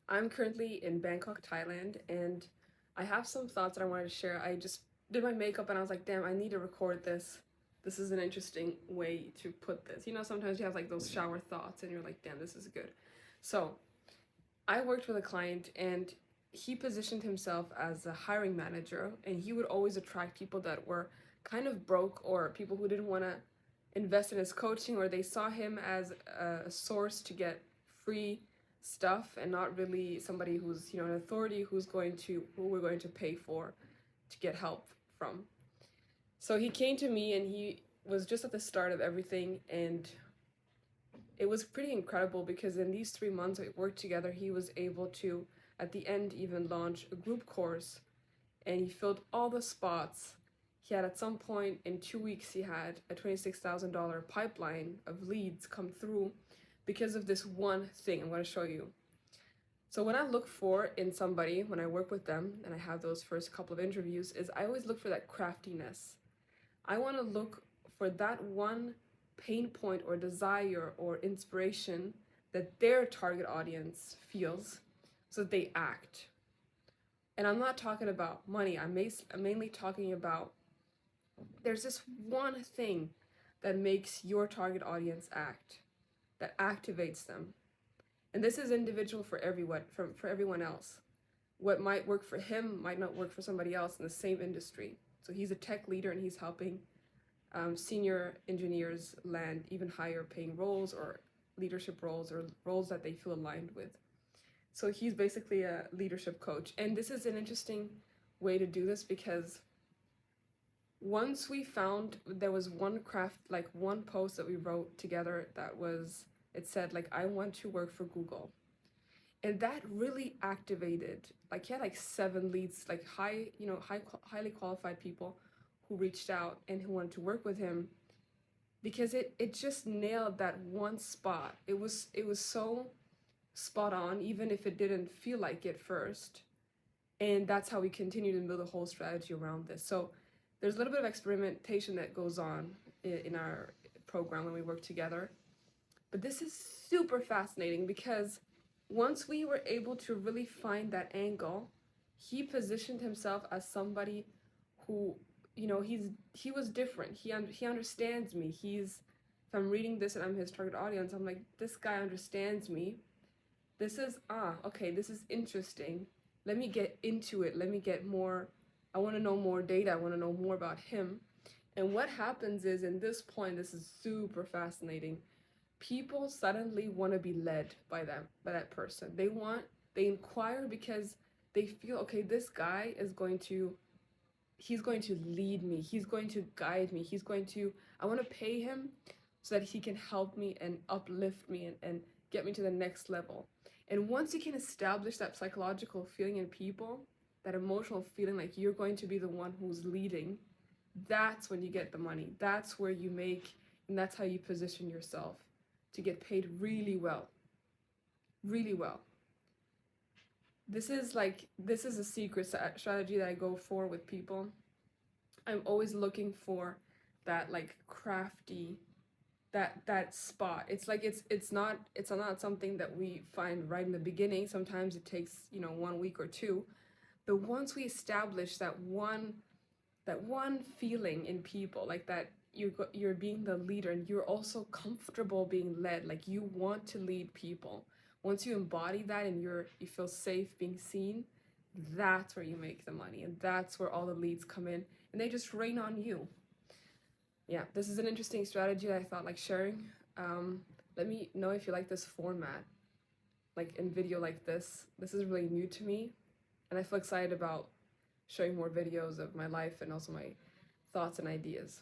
I'm currently in Bangkok, Thailand, and I have some thoughts that I wanted to share. I just did my makeup and I was like, damn, I need to record this. This is an interesting way to put this. You know, sometimes you have like those shower thoughts and you're like, damn, this is good. So I worked with a client and he positioned himself as a hiring manager, and he would always attract people that were kind of broke or people who didn't want to invest in his coaching, or they saw him as a source to get free stuff and not really somebody who's, you know, an authority who we're going to pay for to get help from. So he came to me and he was just at the start of everything, and it was pretty incredible because in these 3 months we worked together, he was able to, at the end, even launch a group course, and he filled all the spots. He had, at some point in 2 weeks, he had a $26,000 pipeline of leads come through because of this one thing I'm going to show you. So what I look for in somebody when I work with them and I have those first couple of interviews is I always look for that craftiness. I want to look for that one pain point or desire or inspiration that their target audience feels so that they act. And I'm not talking about money. I'm mainly talking about there's this one thing that makes your target audience act, that activates them. And this is individual for everyone else. What might work for him might not work for somebody else in the same industry. So he's a tech leader and he's helping senior engineers land even higher paying roles or leadership roles or roles that they feel aligned with. So he's basically a leadership coach. And this is an interesting way to do this because once we found, there was one post that we wrote together that was, it said like, I want to work for Google. And that really activated, like he had like 7 leads, like highly qualified people who reached out and who wanted to work with him because it just nailed that one spot. It was so spot on, even if it didn't feel like it first. And that's how we continue to build a whole strategy around this. So there's a little bit of experimentation that goes on in our program when we work together. But this is super fascinating because once we were able to really find that angle, he positioned himself as somebody who, you know, he was different. He understands me. If I'm reading this and I'm his target audience, I'm like, this guy understands me. This is, okay, this is interesting. Let me get into it. Let me get more. I want to know more data. I want to know more about him. And what happens is, in this point, this is super fascinating. People suddenly want to be led by that person. They inquire because they feel, okay, this guy he's going to lead me. He's going to guide me. I want to pay him so that he can help me and uplift me and get me to the next level. And once you can establish that psychological feeling in people, that emotional feeling like you're going to be the one who's leading, that's when you get the money. That's where you make, and that's how you position yourself to get paid really well. Really well. This is a secret strategy that I go for with people. I'm always looking for that like crafty, that spot. It's like it's not something that we find right in the beginning. Sometimes it takes, 1 week or 2. But once we establish that one feeling in people, like that you're being the leader and you're also comfortable being led, like you want to lead people. Once you embody that and you feel safe being seen, that's where you make the money, and that's where all the leads come in and they just rain on you. Yeah, this is an interesting strategy that I thought like sharing. Let me know if you like this format, like in video like this. This is really new to me, and I feel excited about showing more videos of my life and also my thoughts and ideas.